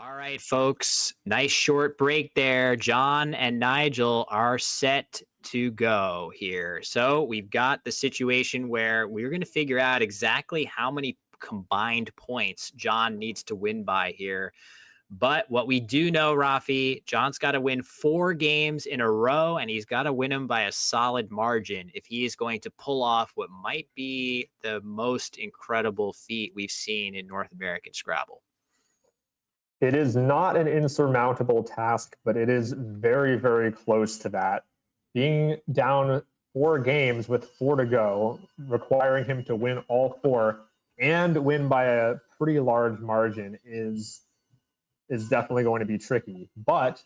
All right, folks. Nice short break there. John and Nigel are set to go here. So we've got the situation where we're going to figure out exactly how many combined points John needs to win by here. But what we do know, Rafi, John's got to win 4 games in a row, and he's got to win them by a solid margin if he is going to pull off what might be the most incredible feat we've seen in North American Scrabble. It is not an insurmountable task, but it is very, very close to that. Being down 4 games with 4 to go, requiring him to win all 4 and win by a pretty large margin is definitely going to be tricky. But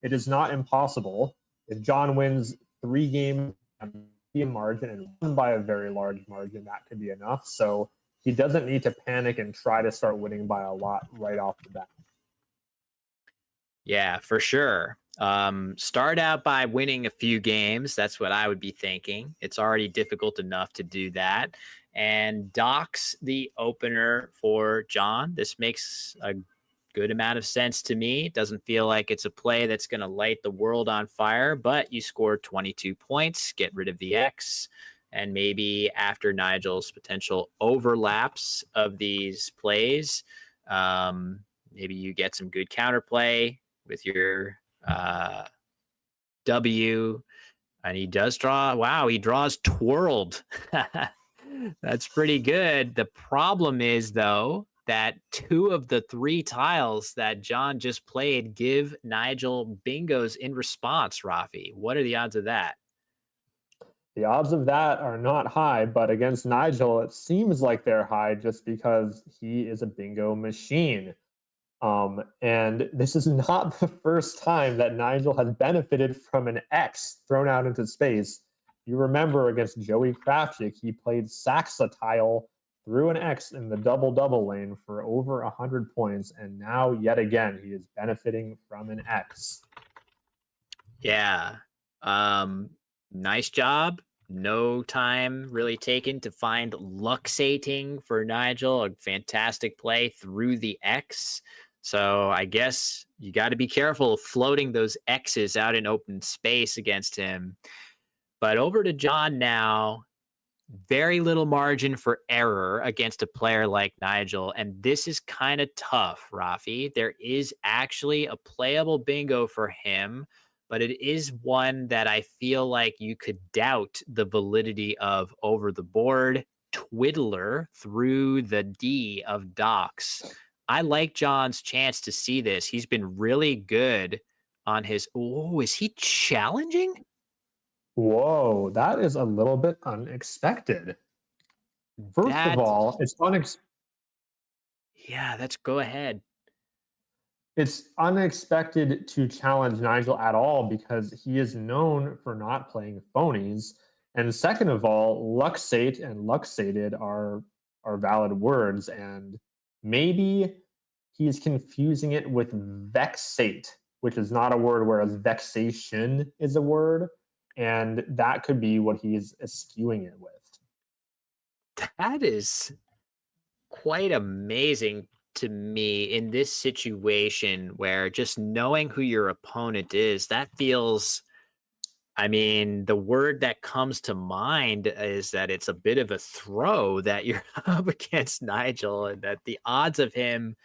it is not impossible. If John wins 3 games by a margin and won by a very large margin, that could be enough. So he doesn't need to panic and try to start winning by a lot right off the bat. Yeah, for sure. Start out by winning a few games. That's what I would be thinking. It's already difficult enough to do that. And docks the opener for John. This makes a good amount of sense to me. It doesn't feel like it's a play that's going to light the world on fire, but you scored 22 points, get rid of the X. And maybe after Nigel's potential overlaps of these plays, maybe you get some good counterplay with your W. And he does draw. Wow, he draws twirled. That's pretty good. The problem is, though, that 2 of the 3 tiles that John just played give Nigel bingos in response, Rafi. What are the odds of that? The odds of that are not high, but against Nigel, it seems like they're high just because he is a bingo machine. And this is not the first time that Nigel has benefited from an X thrown out into space. You remember against Joey Krafchick, he played Saxatile through an X in the double-double lane for over 100 points, and now, yet again, he is benefiting from an X. Yeah. Nice job. No time really taken to find luxating for Nigel. A fantastic play through the X. So I guess you got to be careful of floating those X's out in open space against him. But over to John now. Very little margin for error against a player like Nigel. And this is kind of tough, Rafi. There is actually a playable bingo for him, but it is one that I feel like you could doubt the validity of over the board. Twiddler through the D of docks. I like John's chance to see this. He's been really good on his. Oh, is he challenging? Whoa, that is a little bit unexpected. First of That, all, yeah, let's go ahead. it's unexpected to challenge Nigel at all because he is known for not playing phonies. And second of all, luxate and luxated are valid words, and maybe he's confusing it with vexate, which is not a word, whereas vexation is a word, and that could be what he's skewing it with. That is quite amazing to me in this situation where just knowing who your opponent is, that feels, I mean, the word that comes to mind is that it's a bit of a throw that you're up against Nigel and that the odds of him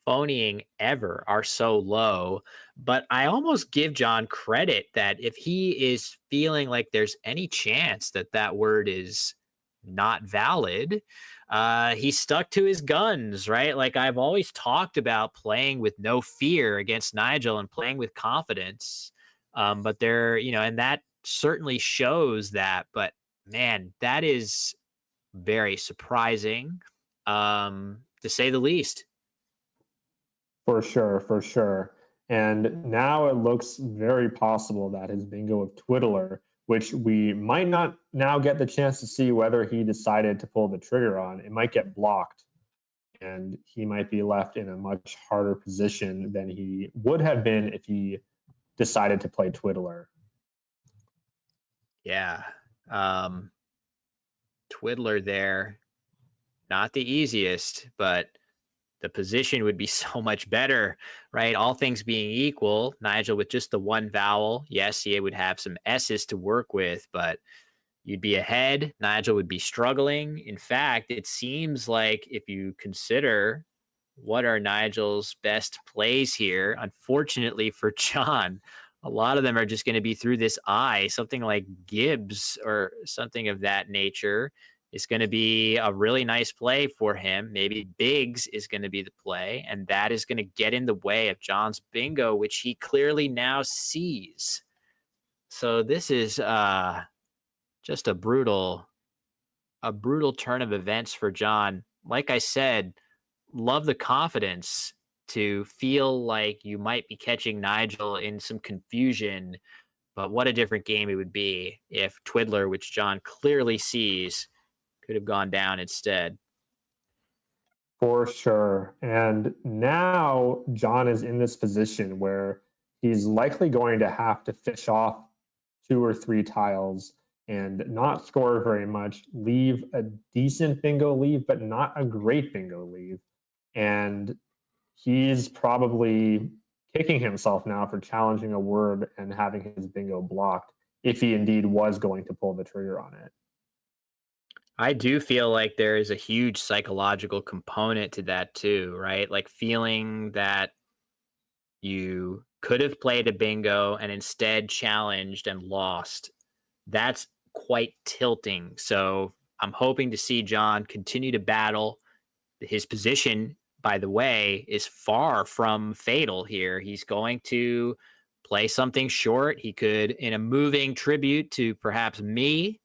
phonying ever are so low. But I almost give John credit that if he is feeling like there's any chance that that word is not valid, he stuck to his guns, right? Like I've always talked about playing with no fear against Nigel and playing with confidence. But there, and that certainly shows that. But man, that is very surprising, to say the least. For sure, for sure. And now it looks very possible that his bingo of Twiddler, which we might not now get the chance to see whether he decided to pull the trigger on, it might get blocked. And he might be left in a much harder position than he would have been if he decided to play Twiddler. Yeah. Twiddler there. Not the easiest, but the position would be so much better, right? All things being equal, Nigel with just the one vowel, yes, he would have some S's to work with, but you'd be ahead. Nigel would be struggling. In fact, it seems like if you consider what are Nigel's best plays here, unfortunately for John, a lot of them are just going to be through this eye. Something like Gibbs or something of that nature is going to be a really nice play for him. Maybe Biggs is going to be the play, and that is going to get in the way of John's bingo, which he clearly now sees. So this is just a brutal turn of events for John. Like I said, love the confidence to feel like you might be catching Nigel in some confusion, but what a different game it would be if Twiddler, which John clearly sees, could have gone down instead. For sure. And now John is in this position where he's likely going to have to fish off two or three tiles and not score very much, leave a decent bingo lead, but not a great bingo lead. And he's probably kicking himself now for challenging a word and having his bingo blocked if he indeed was going to pull the trigger on it. I do feel like there is a huge psychological component to that too, right? Like feeling that you could have played a bingo and instead challenged and lost. That's quite tilting. So I'm hoping to see John continue to battle. His position, by the way, is far from fatal here. He's going to play something short. He could, in a moving tribute to perhaps me,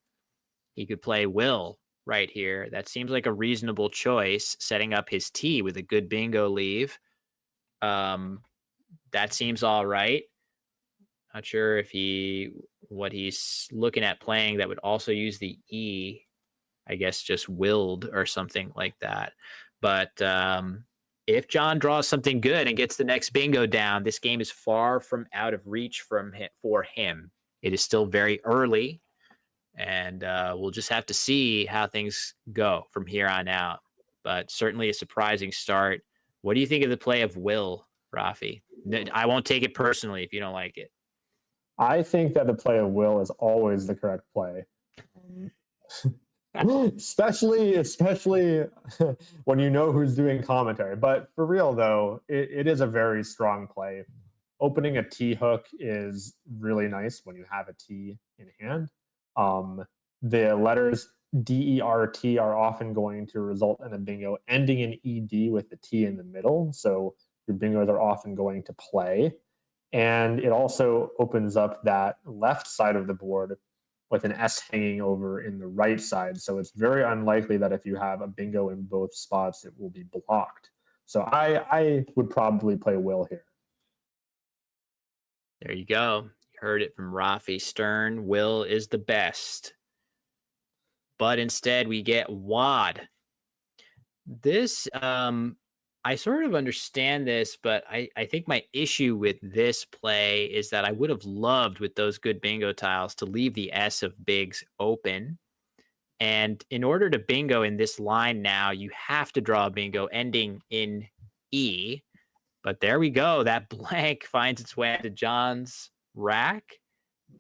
he could play Will right here. That seems like a reasonable choice, setting up his tee with a good bingo leave. Um, that seems all right. Not sure if what he's looking at playing that would also use the E, I guess just willed or something like that. But if John draws something good and gets the next bingo down, this game is far from out of reach for him. It is still very early, and we'll just have to see how things go from here on out. But certainly a surprising start. What do you think of the play of Will, Rafi? I won't take it personally if you don't like it. I think that the play of will is always the correct play. especially when you know who's doing commentary. But for real though, it is a very strong play. Opening a T hook is really nice when you have a T in hand. The letters DERT are often going to result in a bingo ending in ED with the T in the middle. So your bingos are often going to play. And it also opens up that left side of the board with an S hanging over in the right side. So it's very unlikely that if you have a bingo in both spots, it will be blocked. So I would probably play Will here. There you go. You heard it from Rafi Stern. Will is the best. But instead, we get Wad. This, I sort of understand this, but I think my issue with this play is that I would have loved with those good bingo tiles to leave the S of bigs open. And in order to bingo in this line now, you have to draw a bingo ending in E. But there we go. That blank finds its way into John's rack.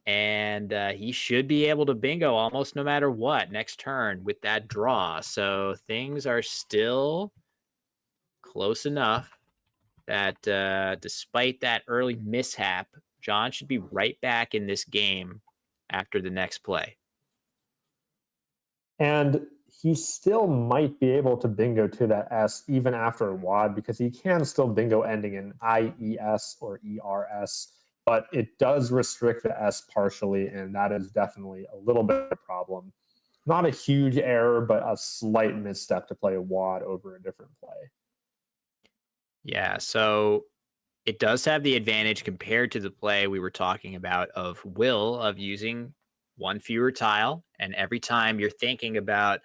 And he should be able to bingo almost no matter what next turn with that draw. So things are still close enough that despite that early mishap, John should be right back in this game after the next play. And he still might be able to bingo to that S even after a WAD because he can still bingo ending in IES or ERS, but it does restrict the S partially, and that is definitely a little bit of a problem. Not a huge error, but a slight misstep to play a WAD over a different play. Yeah, so it does have the advantage compared to the play we were talking about of Will of using one fewer tile. And every time you're thinking about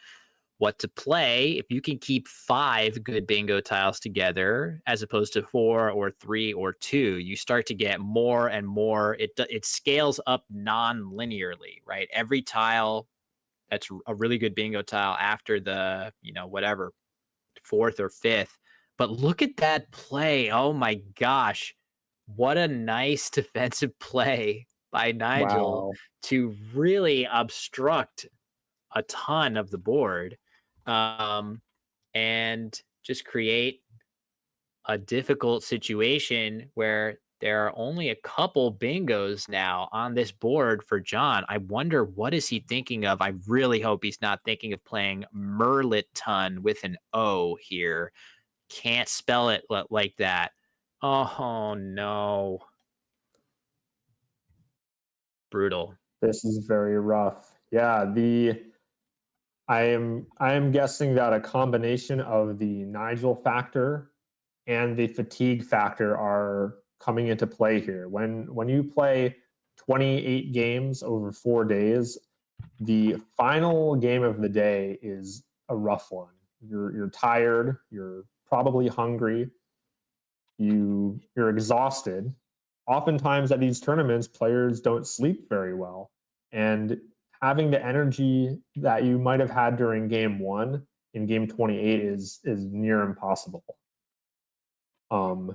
what to play, if you can keep 5 good bingo tiles together as opposed to 4 or 3 or 2, you start to get more and more. It scales up non-linearly, right? Every tile that's a really good bingo tile after the, whatever, 4th or 5th But look at that play. Oh my gosh. What a nice defensive play by Nigel Wow. to really obstruct a ton of the board, um, and just create a difficult situation where there are only a couple bingos now on this board for John. I wonder, what is he thinking of? I really hope he's not thinking of playing Merliton with an O here. Can't spell it like that. Oh no. Brutal. This is very rough. Yeah, the I am guessing that a combination of the Nigel factor and the fatigue factor are coming into play here. When you play 28 games over 4 days, the final game of the day is a rough one. You're tired, you're probably hungry, you're exhausted. Oftentimes at these tournaments, players don't sleep very well, and having the energy that you might have had during game 1 in game 28 is near impossible. Um,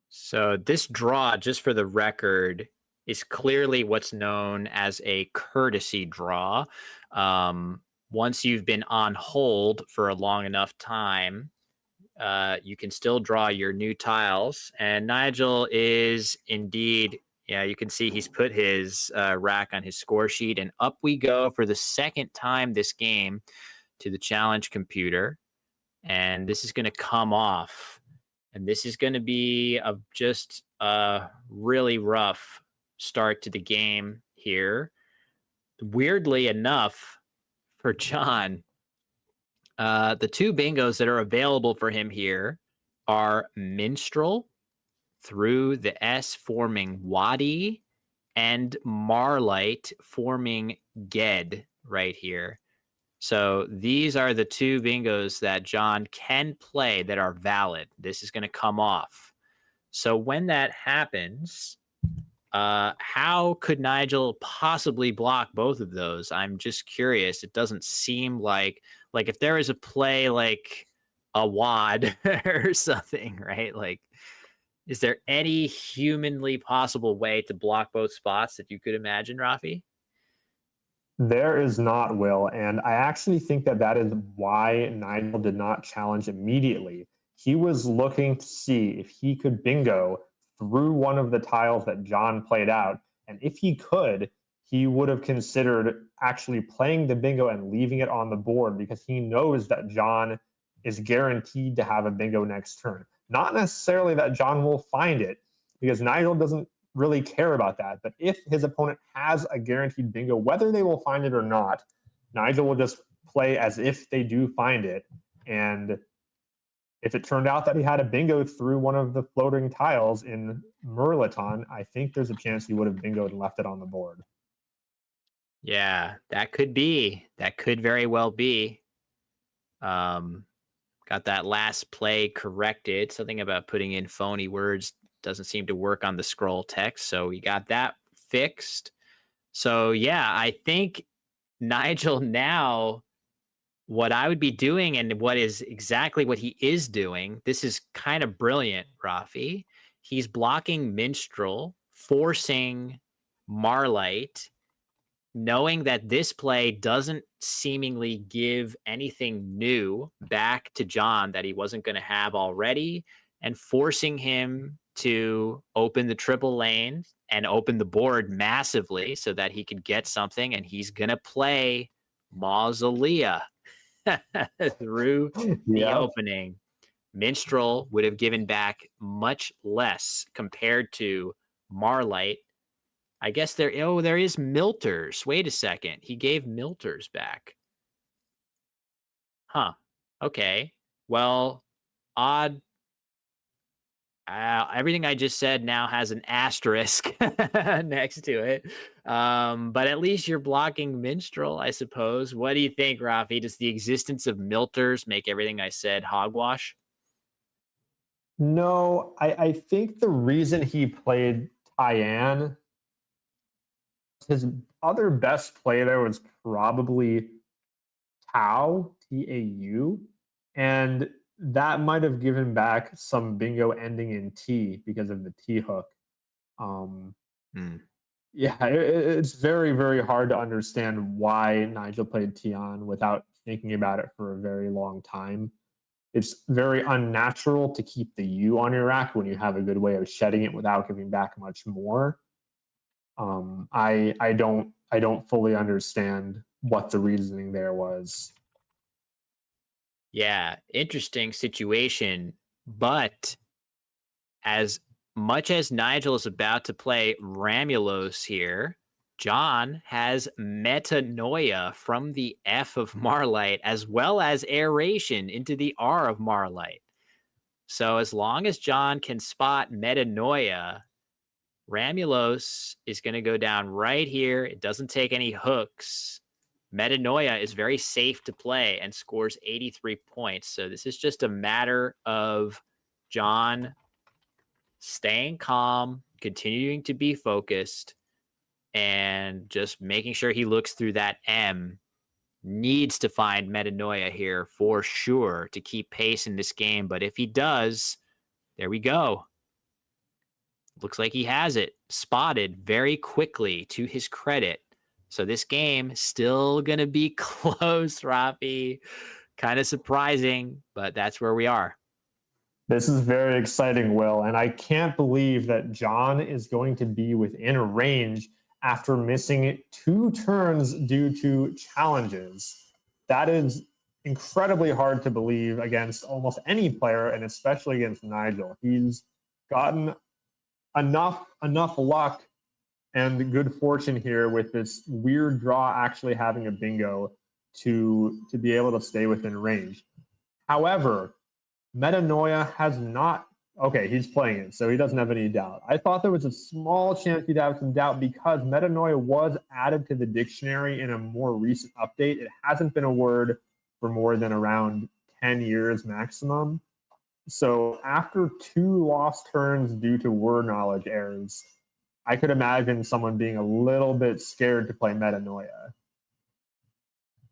So this draw, just for the record, is clearly what's known as a courtesy draw. Once you've been on hold for a long enough time, you can still draw your new tiles. And Nigel is indeed, yeah, you can see he's put his rack on his score sheet. And up we go for the second time this game to the challenge computer. And this is going to come off. And this is going to be just a really rough start to the game here. Weirdly enough, for John, the two bingos that are available for him here are Minstrel through the S forming Wadi and Marlight forming Ged right here. So these are the two bingos that John can play that are valid. This is going to come off. So when that happens, how could Nigel possibly block both of those? I'm just curious. It doesn't seem like if there is a play like a wad or something, right? Like, is there any humanly possible way to block both spots that you could imagine, Rafi? there is not, Will, and I actually think that that is why Nigel did not challenge immediately. He was looking to see if he could bingo through one of the tiles that John played out, and if he could, he would have considered actually playing the bingo and leaving it on the board because he knows that John is guaranteed to have a bingo next turn. Not necessarily that John will find it, because Nigel doesn't really care about that. But if his opponent has a guaranteed bingo, whether they will find it or not, Nigel will just play as if they do find it. And if it turned out that he had a bingo through one of the floating tiles in Merliton, I think there's a chance he would have bingoed and left it on the board. Yeah, that could be. That could very well be. Um, got that last play corrected. Something about putting in phony words doesn't seem to work on the scroll text. So we got that fixed. So yeah, I think Nigel now, what I would be doing and what is exactly what he is doing, this is kind of brilliant, Rafi. He's blocking Minstrel, forcing Marlight, knowing that this play doesn't seemingly give anything new back to John that he wasn't going to have already, and forcing him to open the triple lane and open the board massively so that he could get something. And he's going to play Mausolea through the Yeah. opening. Minstrel would have given back much less compared to Marlight. I guess there is Milters. Wait a second. He gave Milters back. Huh. Okay. Well, odd. Everything I just said now has an asterisk next to it. But at least you're blocking Minstrel, I suppose. What do you think, Rafi? Does the existence of Milters make everything I said hogwash? No, I think the reason he played Tyann, his other best play there was probably Tau, Tau, and that might have given back some bingo ending in T because of the T hook. Um, Hmm. yeah, it's very, very hard to understand why Nigel played Tion without thinking about it for a very long time. It's very unnatural to keep the U on your rack when you have a good way of shedding it without giving back much more. I don't fully understand what the reasoning there was. Yeah, interesting situation. But as much as Nigel is about to play Ramulos here, John has metanoia from the F of Marlite as well as aeration into the R of Marlite. So as long as John can spot metanoia, Ramulos is going to go down right here. It doesn't take any hooks. Metanoia is very safe to play and scores 83 points. So this is just a matter of John staying calm, continuing to be focused, and just making sure he looks through that M. Needs to find metanoia here for sure to keep pace in this game. But if he does, there we go. Looks like he has it spotted very quickly to his credit. So this game still going to be close, Rafi. Kind of surprising, but that's where we are. This is very exciting, Will, and I can't believe that John is going to be within range after missing 2 turns due to challenges. That is incredibly hard to believe against almost any player, and especially against Nigel. He's gotten enough luck and good fortune here with this weird draw actually having a bingo to be able to stay within range. However, Metanoia has not. Okay, he's playing it, so he doesn't have any doubt. I thought there was a small chance he'd have some doubt because metanoia was added to the dictionary in a more recent update. It hasn't been a word for more than around 10 years maximum. So after 2 lost turns due to word knowledge errors, I could imagine someone being a little bit scared to play metanoia.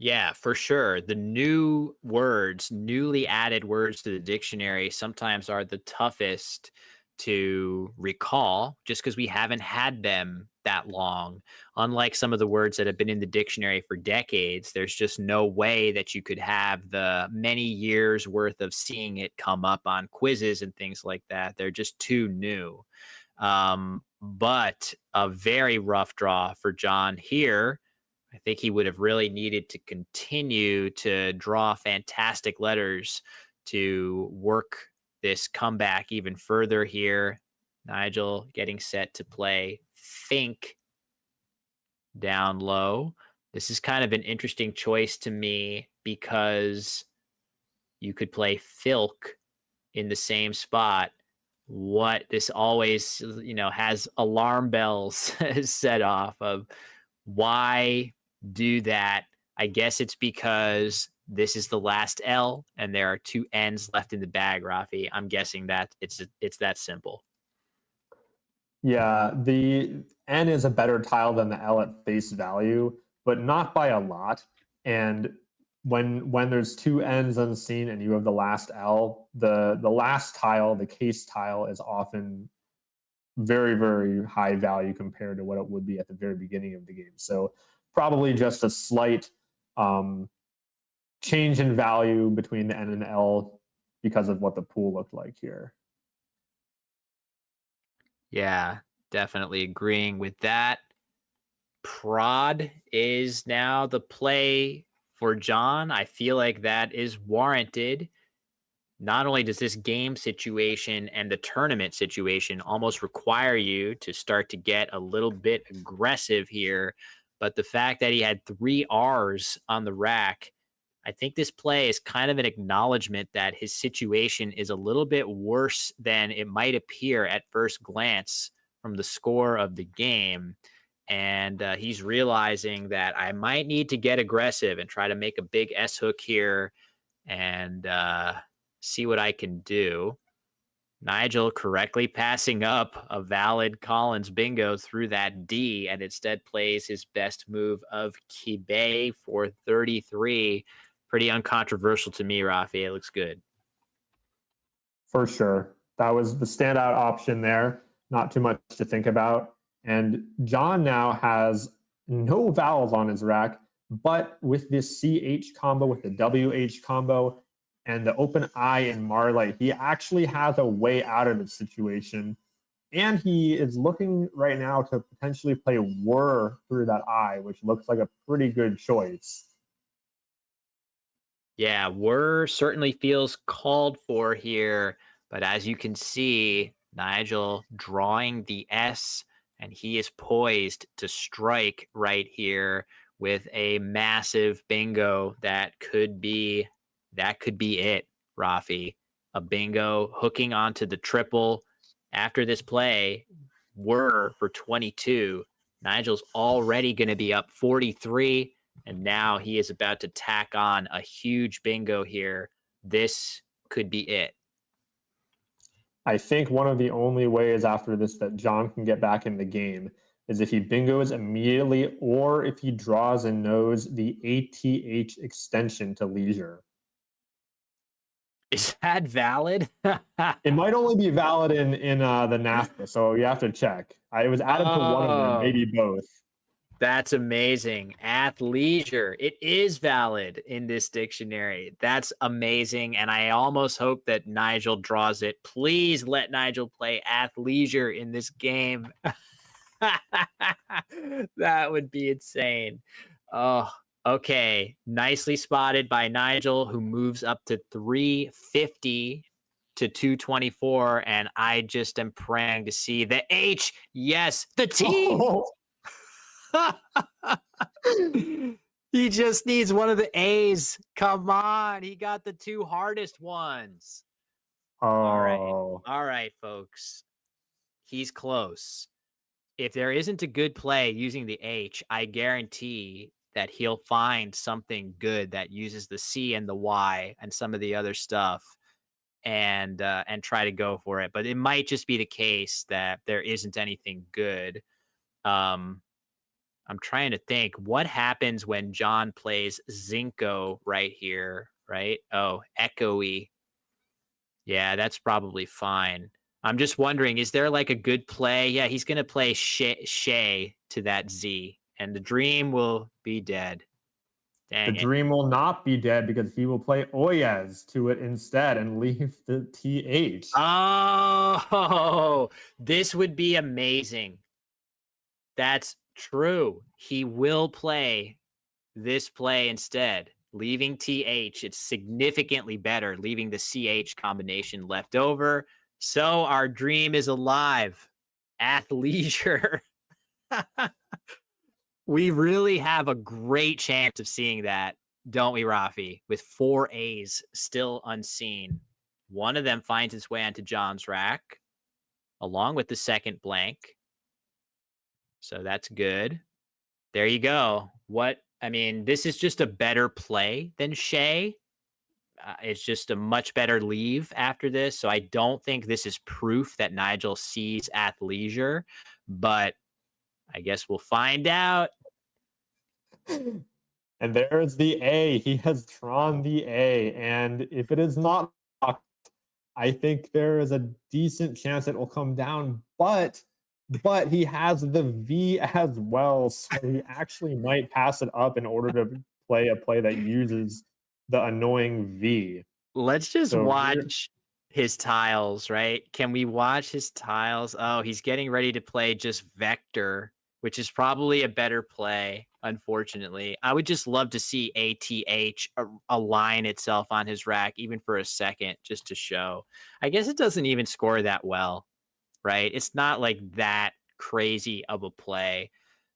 Yeah, for sure. The new words, newly added words to the dictionary sometimes are the toughest to recall just because we haven't had them that long. Unlike some of the words that have been in the dictionary for decades, there's just no way that you could have the many years worth of seeing it come up on quizzes and things like that. They're just too new. But a very rough draw for John here. I think he would have really needed to continue to draw fantastic letters to work this comeback even further here. Nigel getting set to play Fink down low. This is kind of an interesting choice to me because you could play Filk in the same spot. What this always, has alarm bells set off of why do that. I guess it's because this is the last L and there are 2 N's left in the bag, Rafi. I'm guessing that it's that simple. Yeah, the N is a better tile than the L at face value, but not by a lot. And when there's 2 N's unseen and you have the last L, the last tile, the case tile, is often very, very high value compared to what it would be at the very beginning of the game. So probably just a slight um, change in value between the N and L because of what the pool looked like here. Yeah, definitely agreeing with that. Prod is now the play for John. I feel like that is warranted. Not only does this game situation and the tournament situation almost require you to start to get a little bit aggressive here, but the fact that he had 3 R's on the rack, I think this play is kind of an acknowledgement that his situation is a little bit worse than it might appear at first glance from the score of the game. And he's realizing that I might need to get aggressive and try to make a big S hook here and see what I can do. Nigel correctly passing up a valid Collins bingo through that D and instead plays his best move of Kibe for 33. Pretty uncontroversial to me, Rafi. It looks good. for sure. That was the standout option there. Not too much to think about. And Jon now has no vowels on his rack, but with this CH combo, with the WH combo, and the open I in Marley, he actually has a way out of the situation. And he is looking right now to potentially play Whir through that I, which looks like a pretty good choice. Yeah, Whir certainly feels called for here, but as you can see, Nigel drawing the S, and he is poised to strike right here with a massive bingo that could be it, Rafi. A bingo hooking onto the triple after this play. Whir for 22. Nigel's already going to be up 43. And now he is about to tack on a huge bingo here. This could be it. I think one of the only ways after this that Jon can get back in the game is if he bingos immediately or if he draws and knows the ATH extension to leisure. Is that valid? It might only be valid in the NAFTA, so you have to check. I was added to one of them, Oh, maybe both. that's amazing. Athleisure. It is valid in this dictionary. That's amazing. And I almost hope that Nigel draws it. Please let Nigel play athleisure in this game. That would be insane. Oh, okay. Nicely spotted by Nigel, who moves up to 350 to 224. And I just am praying to see the H. Yes, the T. Oh, He just needs one of the A's. Come on. He got the two hardest ones. All right. oh. All right, folks. He's close. If there isn't a good play using the H, I guarantee that he'll find something good that uses the C and the Y and some of the other stuff and try to go for it. But it might just be the case that there isn't anything good. Um, I'm trying to think what happens when Jon plays Zinco right here, right? Oh, echoey. Yeah, that's probably fine. I'm just wondering, is there like a good play? Yeah, he's going to play Shay to that Z, and the dream will be dead. The Dang it. dream will not be dead because he will play Oyez to it instead and leave the TH. Oh, this would be amazing. That's true. He will play this play instead, leaving TH. It's significantly better, leaving the CH combination left over. So our dream is alive. Athleisure. We really have a great chance of seeing that, don't we, Rafi? With four A's still unseen. One of them finds its way onto Jon's rack, along with the second blank. So that's good. There you go. This is just a better play than Shea. It's just a much better leave after this. So I don't think this is proof that Nigel sees athleisure, but I guess we'll find out. And there's the A. He has drawn the A. And if it is not, I think there is a decent chance it will come down. But he has the V as well. So he actually might pass it up in order to play a play that uses the annoying V. Let's just So here, watch his tiles, right? Can we watch his tiles? Oh, he's getting ready to play just Vector, which is probably a better play, unfortunately. I would just love to see ATH align itself on his rack, even for a second, just to show. I guess it doesn't even score that well, right? It's not like that crazy of a play.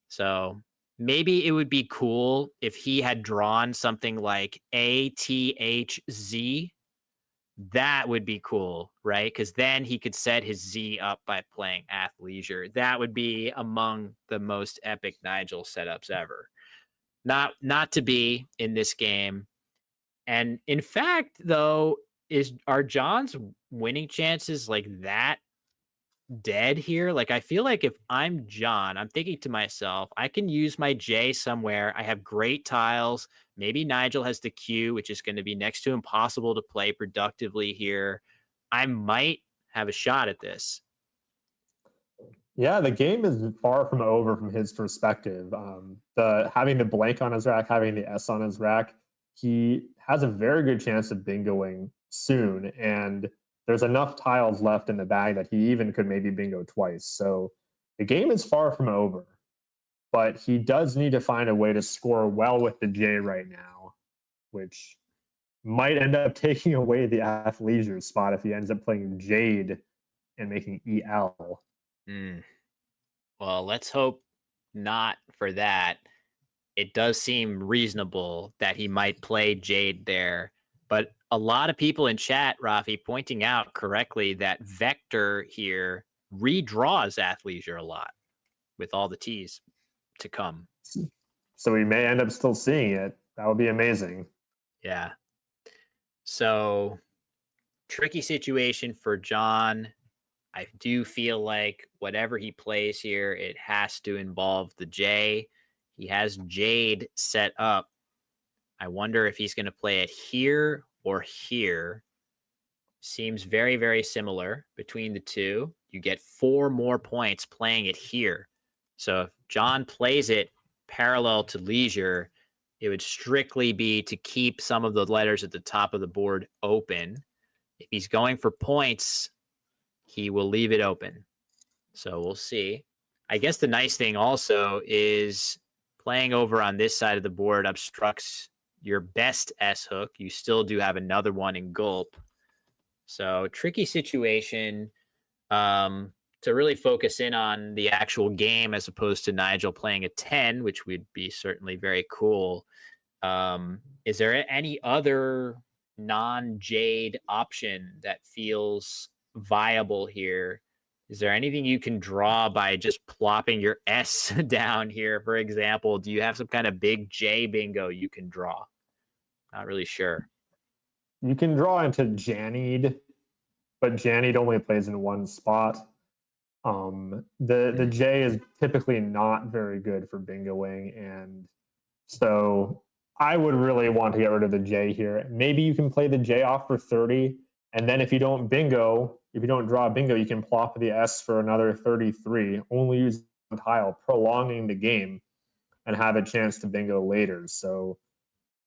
So maybe it would be cool if he had drawn something like ATHZ. That would be cool, right? Because then he could set his Z up by playing athleisure. That would be among the most epic Nigel setups ever. Not to be in this game. And in fact, though, are Jon's winning chances like that dead here? Like, I feel like if I'm Jon, I'm thinking to myself, I can use my J somewhere. I have great tiles. Maybe Nigel has the Q, which is going to be next to impossible to play productively here. I might have a shot at this. Yeah, the game is far from over from his perspective. The having the blank on his rack, having the S on his rack, he has a very good chance of bingoing soon. And there's enough tiles left in the bag that he even could maybe bingo twice. So the game is far from over, but he does need to find a way to score well with the J right now, which might end up taking away the athleisure spot if he ends up playing Jade and making EL. Hmm. Well, let's hope not for that. It does seem reasonable that he might play Jade there. But a lot of people in chat, Rafi, pointing out correctly that Vector here redraws athleisure a lot with all the T's to come. So we may end up still seeing it. That would be amazing. Yeah. So tricky situation for Jon. I do feel like whatever he plays here, it has to involve the J. He has Jade set up. I wonder if he's going to play it here or here. Seems very, very similar between the two. You get 4 more points playing it here. So if Jon plays it parallel to leisure, it would strictly be to keep some of the letters at the top of the board open. If he's going for points, he will leave it open. So we'll see. I guess the nice thing also is playing over on this side of the board obstructs your best S hook. You still do have another one in gulp. So tricky situation to really focus in on the actual game as opposed to Nigel playing a 10, which would be certainly very cool. Is there any other non-Jade option that feels viable here? Is there anything you can draw by just plopping your S down here, for example? Do you have some kind of big J bingo you can draw? Not really sure. You can draw into Janid, but Janid only plays in one spot. The Mm. J is typically not very good for bingoing, and so I would really want to get rid of the J here. Maybe you can play the J off for 30, and then if you don't bingo, if you don't draw a bingo, you can plop the S for another 33, only use one tile, prolonging the game and have a chance to bingo later. So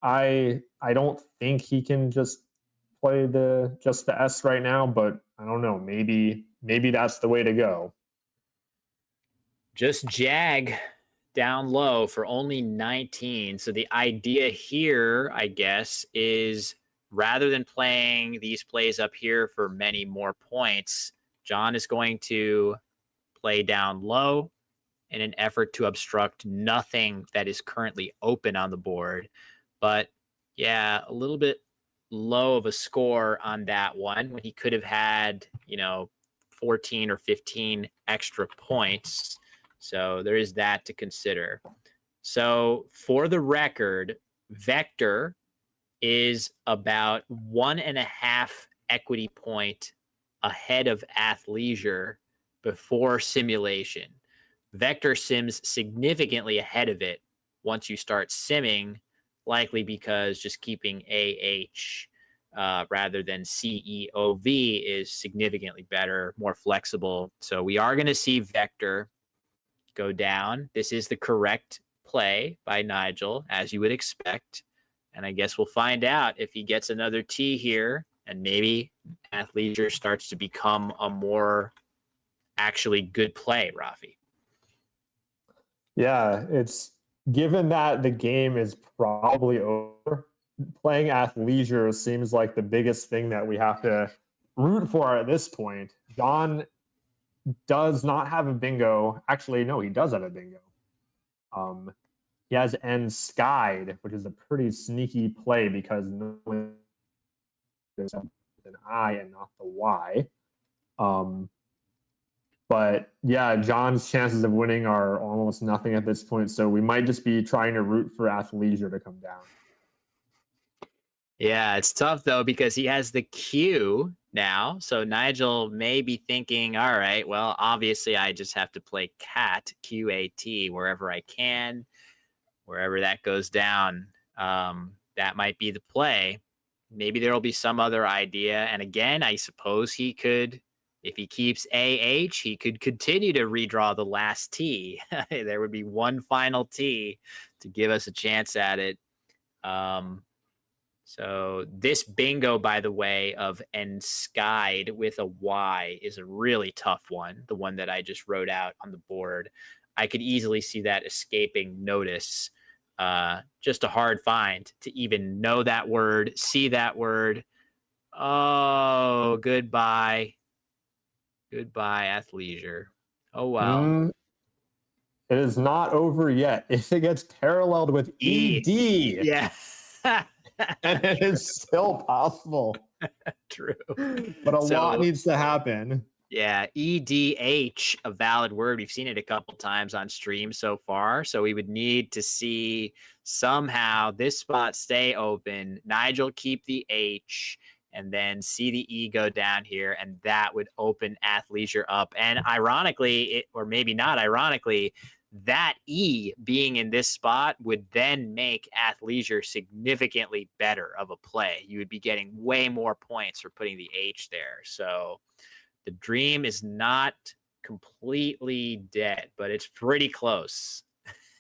I don't think he can just play the S right now, but I don't know. Maybe that's the way to go. Just Jag down low for only 19. So the idea here, I guess, is rather than playing these plays up here for many more points, Jon is going to play down low in an effort to obstruct nothing that is currently open on the board. But yeah, a little bit low of a score on that one when he could have had, 14 or 15 extra points. So there is that to consider. So for the record, Vector is about 1.5 equity point ahead of athleisure before simulation. Vector sims significantly ahead of it once you start simming, likely because just keeping rather than CEOV is significantly better, more flexible. So we are going to see Vector go down. This is the correct play by Nigel, as you would expect. And I guess we'll find out if he gets another T here and maybe athleisure starts to become a more actually good play, Rafi. Yeah, it's given that the game is probably over, playing athleisure seems like the biggest thing that we have to root for at this point. Jon does not have a bingo. Actually, no, he does have a bingo. He has N skied, which is a pretty sneaky play because normally there's an I and not the Y. Um, but yeah, Jon's chances of winning are almost nothing at this point. So we might just be trying to root for athleisure to come down. Yeah, it's tough though because he has the Q now. So Nigel may be thinking, all right, well, obviously I just have to play cat, QAT, wherever I can, wherever that goes down. That might be the play. Maybe there'll be some other idea. And again, I suppose he could, if he keeps AH, he could continue to redraw the last T. There would be one final T to give us a chance at it. Um, so this bingo, by the way, of enskied with a Y is a really tough one. The one that I just wrote out on the board. I could easily see that escaping notice. Just a hard find to even know that word, see that word. Oh, goodbye. Goodbye, athleisure. Oh, well. Mm, it is not over yet. If it gets paralleled with E. ED, Yeah. and it is still possible. True. But a lot So, needs to happen. yeah, EDH, a valid word. We've seen it a couple times on stream so far. So we would need to see somehow this spot stay open. Nigel keep the H and then see the E go down here. And that would open athleisure up. And ironically, or maybe not ironically, that E being in this spot would then make athleisure significantly better of a play. You would be getting way more points for putting the H there. So the dream is not completely dead, but it's pretty close.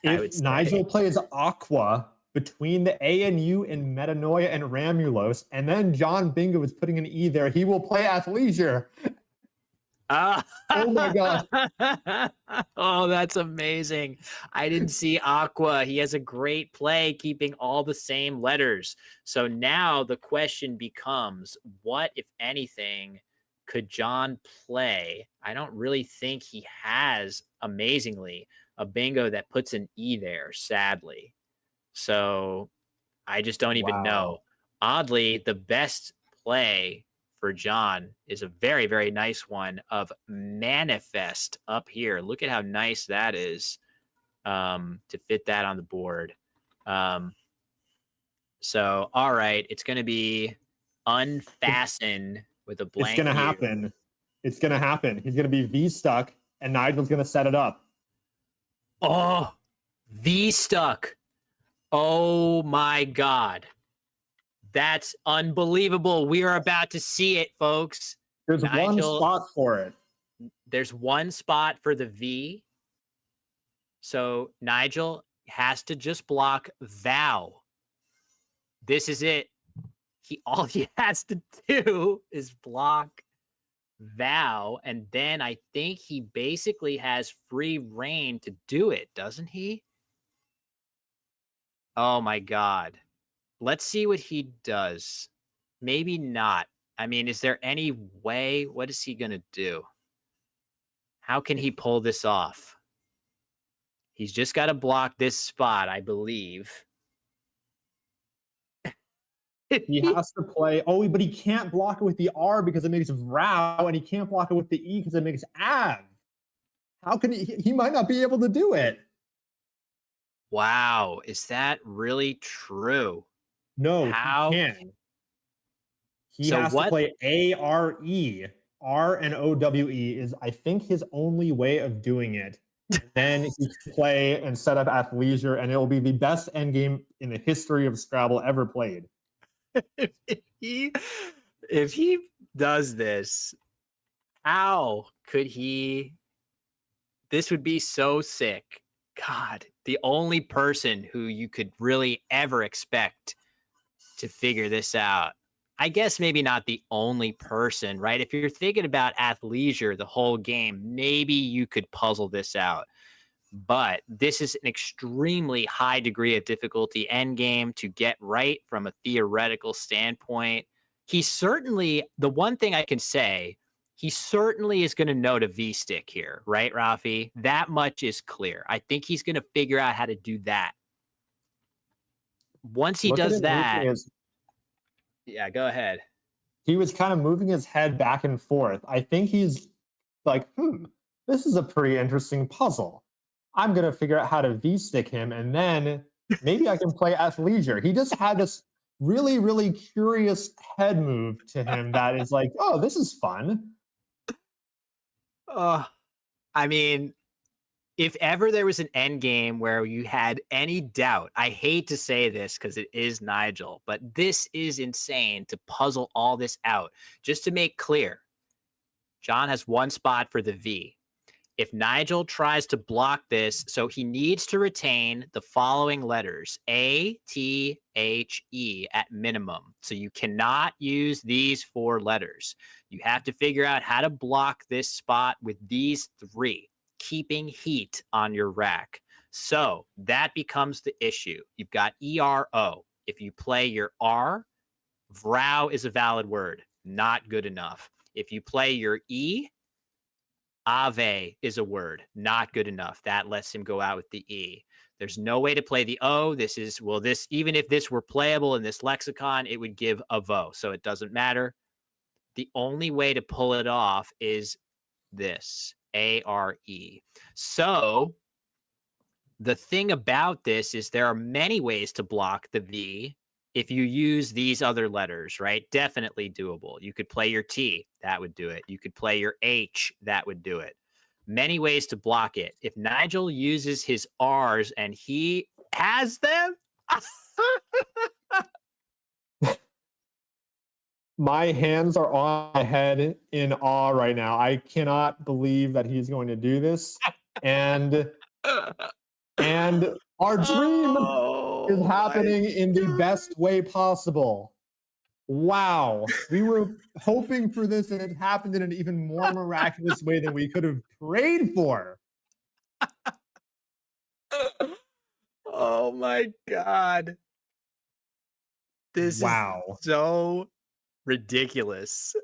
I would If say. Nigel plays Aqua between the A and U in Metanoia and Ramulos, and then John Bingo is putting an E there, he will play Athleisure. Ah. Oh my God. Oh, that's amazing. I didn't see Aqua. He has a great play keeping all the same letters. So now the question becomes, what, if anything, could John play? I don't really think he has, amazingly, a bingo that puts an E there, sadly. So I just don't even know. Wow. Oddly, the best play for John is a very, very nice one of manifest up here. Look at how nice that is, to fit that on the board. So, all right, it's going to be unfasten with a It's blank going to U. happen. It's going to happen. He's going to be V stuck, and Nigel's going to set it up. Oh, V stuck. Oh my God. That's unbelievable. We are about to see it, folks. There's one Nigel, spot for it. there's one spot for the V. So Nigel has to just block thou. This is it. All he has to do is block thou, and then I think he basically has free reign to do it, doesn't he? Oh my God. Let's see what he does. Maybe not. I mean, is there any way? What is he going to do? How can he pull this off? He's just got to block this spot, I believe. He has to play. Oh, but he can't block it with the R because it makes Vrow, and he can't block it with the E because it makes Av. How can he might not be able to do it. Wow. Is that really true? No, How? he can. He So has to play ARE. R and OWE is, I think, his only way of doing it. Then he can play and set up Athleisure, and it will be the best endgame in the history of Scrabble ever played. if he if he does this, how could he? This would be so sick. God, the only person who you could really ever expect to figure this out. I guess maybe not the only person, right? If you're thinking about athleisure the whole game, maybe you could puzzle this out. But this is an extremely high degree of difficulty endgame to get right from a theoretical standpoint. He certainly, the one thing I can say, he certainly is going to know to V stick here, right, Rafi? That much is clear. I think he's going to figure out how to do that. Once he Look at does him that, moving yeah, go ahead. he was kind of moving his head back and forth. I think he's like, this is a pretty interesting puzzle. I'm going to figure out how to V-stick him, and then maybe I can play Athleisure. He just had this really, really curious head move to him that is like, oh, this is fun. I mean, if ever there was an end game where you had any doubt, I hate to say this because it is Nigel, but this is insane to puzzle all this out. Just to make clear, Jon has one spot for the V. If Nigel tries to block this, so he needs to retain the following letters, A, T, H, E at minimum. So you cannot use these 4 letters. You have to figure out how to block this spot with these 3, keeping heat on your rack. So that becomes the issue. You've got ERO. If you play your R, vrow is a valid word, not good enough. If you play your E, Ave is a word, not good enough. That lets him go out with the E. There's no way to play the O. This is, well, this, even if this were playable in this lexicon, it would give a vo. So it doesn't matter. The only way to pull it off is this, A-R-E. So the thing about this is there are many ways to block the V if you use these other letters, right? Definitely doable. You could play your T, that would do it. You could play your H, that would do it. Many ways to block it. If Nigel uses his R's and he has them, My hands are on my head in awe right now. I cannot believe that he's going to do this. And our dream is happening in the best way possible. Wow. We were hoping for this, and it happened in an even more miraculous way than we could have prayed for. Oh my God. This is Wow. so ridiculous.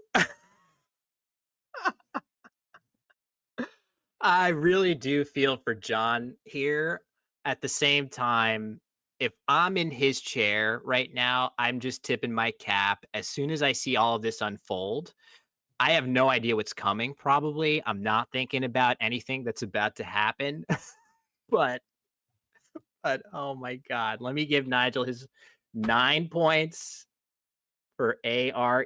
I really do feel for Jon here. At the same time, if I'm in his chair right now, I'm just tipping my cap. As soon as I see all of this unfold, I have no idea what's coming, probably. I'm not thinking about anything that's about to happen. but oh my God. Let me give Nigel his 9 points for ARE.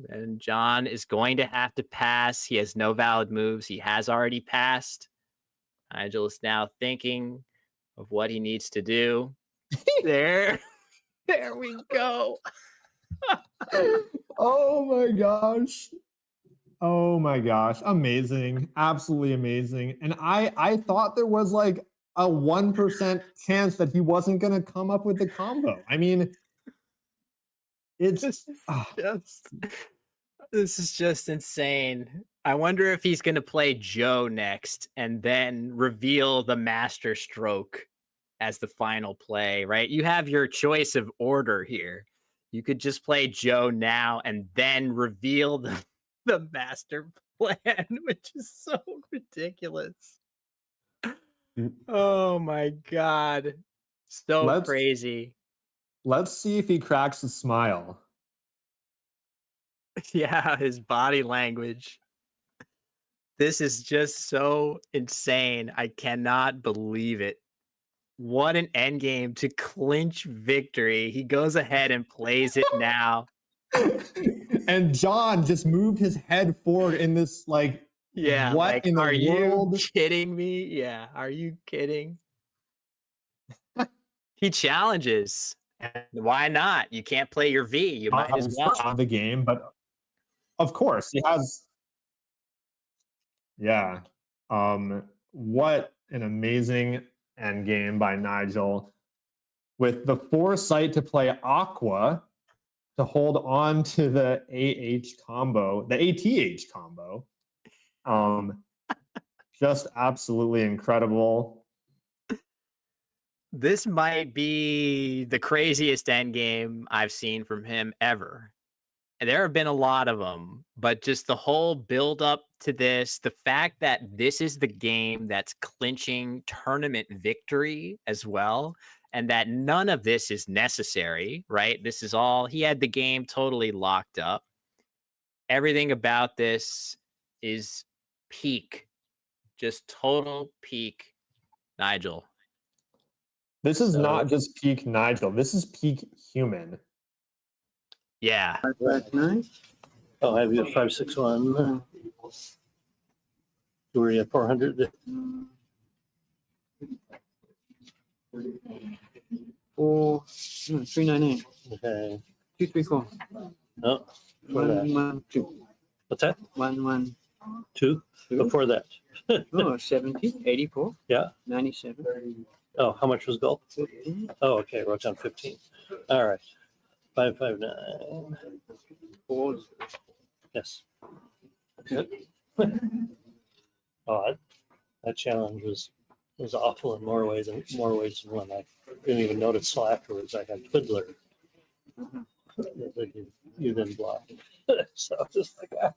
And Jon is going to have to pass. He has no valid moves. He has already passed. Nigel is now thinking of what he needs to do. There we go. Oh my gosh. Oh my gosh. Amazing. Absolutely amazing. And I thought there was like a 1% chance that he wasn't going to come up with the combo. I mean, it's just this is just insane. I wonder if he's going to play Joe next and then reveal the master stroke as the final play, right? You have your choice of order here. You could just play Joe now and then reveal the master plan, which is so ridiculous. Oh my God. So crazy. Let's see if he cracks a smile. Yeah, his body language. This is just so insane. I cannot believe it. What an end game to clinch victory. He goes ahead and plays it now. And Jon just moved his head forward in this like, yeah, what like, in the are world? you kidding me? Yeah, are you kidding? He challenges. Why not? You can't play your V. You might as well. The game, but of course he has. Yeah. What an amazing end game by Nigel with the foresight to play Aqua to hold on to the AH combo, the ATH combo. Just absolutely incredible. This might be the craziest end game I've seen from him ever. And there have been a lot of them, but just the whole build up to this, the fact that this is the game that's clinching tournament victory as well, and that none of this is necessary, right? This is all, he had the game totally locked up. Everything about this is peak, just total peak Nigel. This is not just peak Nigel. This is peak human. Yeah. Back 9. Oh, I have you at 561. Were you at 400? 399. Okay. 234. No. Before that. 112. What's that? 112. 2? Before that. Oh, 70, 84. Yeah. 97. Oh, how much was gold? 15. Oh, okay. Wrote down 15. All right. 559. 4. Yes. Yep. Oh, that challenge was awful in more ways than one. I didn't even notice till afterwards. I had Twiddler that you then blocked. So just like that.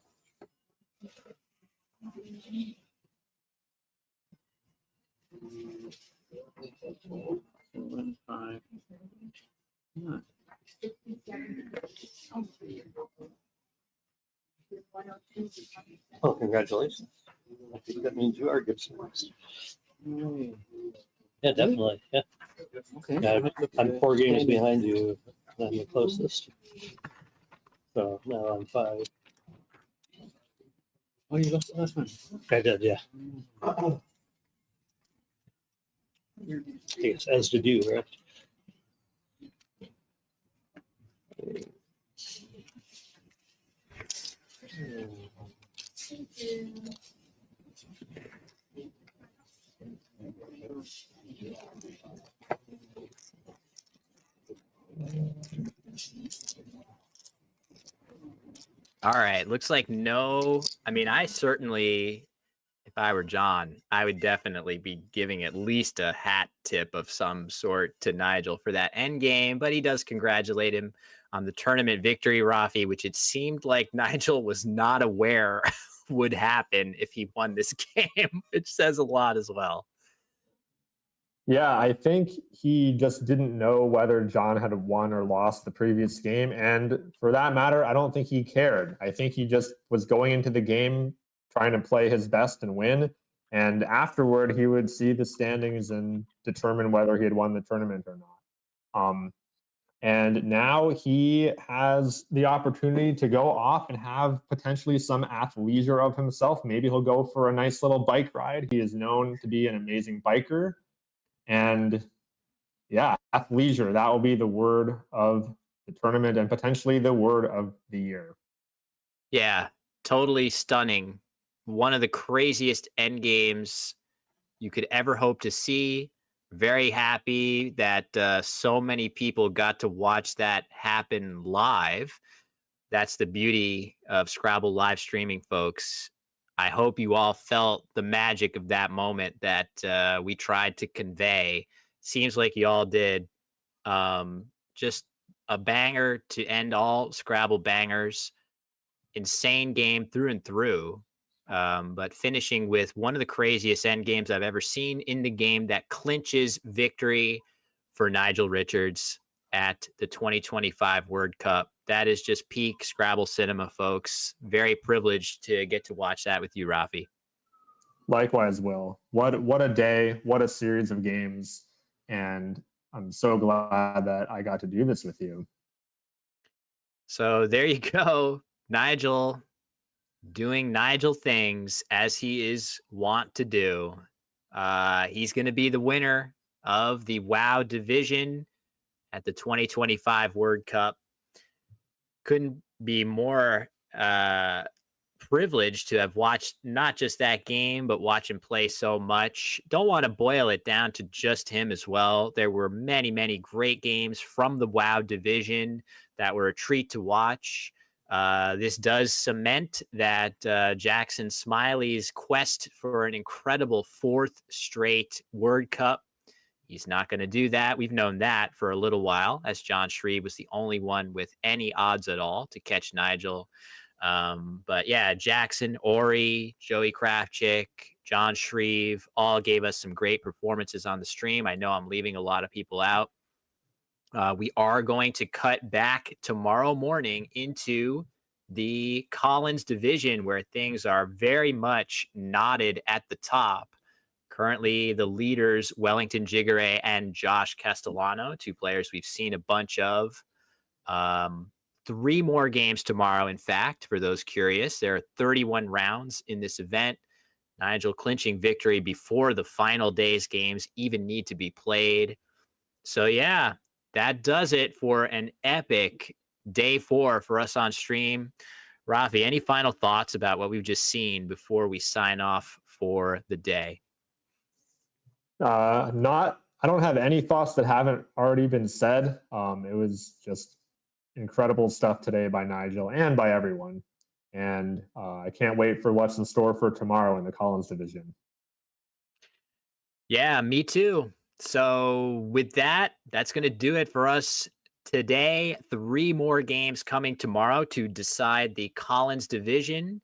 One, 5. No. Oh, congratulations. I think that means you are good next. Yeah, definitely. Yeah. Okay. Yeah, I'm 4 games behind you. I'm the closest. So now I'm 5. Oh, you lost the last one. I did, yeah. Yes, as did you, right? All right. Looks like no. I mean, I certainly, if I were Jon, I would definitely be giving at least a hat tip of some sort to Nigel for that end game. But he does congratulate him on the tournament victory, Rafi, which it seemed like Nigel was not aware would happen if he won this game, which says a lot as well. Yeah, I think he just didn't know whether Jon had won or lost the previous game. And for that matter, I don't think he cared. I think he just was going into the game trying to play his best and win. And afterward, he would see the standings and determine whether he had won the tournament or not. And now he has the opportunity to go off and have potentially some athleisure of himself. Maybe he'll go for a nice little bike ride. He is known to be an amazing biker. And yeah, athleisure, that will be the word of the tournament and potentially the word of the year. Yeah, totally stunning. One of the craziest end games you could ever hope to see. Very happy that so many people got to watch that happen live. That's the beauty of Scrabble live streaming, folks. I hope you all felt the magic of that moment that we tried to convey. Seems like you all did. Just a banger to end all Scrabble bangers. Insane game through and through. But finishing with one of the craziest end games I've ever seen in the game that clinches victory for Nigel Richards at the 2025 World Cup. That is just peak Scrabble cinema, folks. Very privileged to get to watch that with you, Rafi. Likewise, Will. What a day, what a series of games. And I'm so glad that I got to do this with you. So there you go. Nigel doing Nigel things as he is wont to do. He's going to be the winner of the WoW division at the 2025 World Cup. Couldn't be more privileged to have watched not just that game, but watch him play so much. Don't want to boil it down to just him as well. There were many, many great games from the WoW division that were a treat to watch. This does cement that Jackson Smiley's quest for an incredible 4th straight World Cup. He's not going to do that. We've known that for a little while, as Jon Shreve was the only one with any odds at all to catch Nigel. But yeah, Jackson, Ori, Joey Kravchik, Jon Shreve all gave us some great performances on the stream. I know I'm leaving a lot of people out. We are going to cut back tomorrow morning into the Collins division where things are very much knotted at the top. Currently, the leaders, Wellington Jigare and Josh Castellano, 2 players we've seen a bunch of. 3 more games tomorrow, in fact, for those curious. There are 31 rounds in this event. Nigel clinching victory before the final day's games even need to be played. So yeah, that does it for an epic day 4 for us on stream. Rafi, any final thoughts about what we've just seen before we sign off for the day? Not. I don't have any thoughts that haven't already been said. It was just incredible stuff today by Nigel and by everyone, and I can't wait for what's in store for tomorrow in the Collins division. Yeah, me too. So with that, that's going to do it for us today. 3 more games coming tomorrow to decide the Collins division.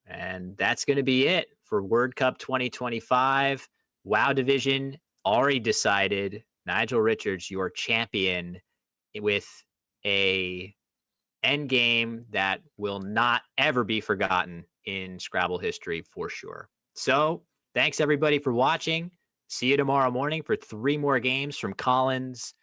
And that's going to be it for Word Cup 2025. WoW division already decided. Nigel Richards, your champion, with a Endgame that will not ever be forgotten in Scrabble history for sure. So thanks everybody for watching. See you tomorrow morning for 3 more games from Collins.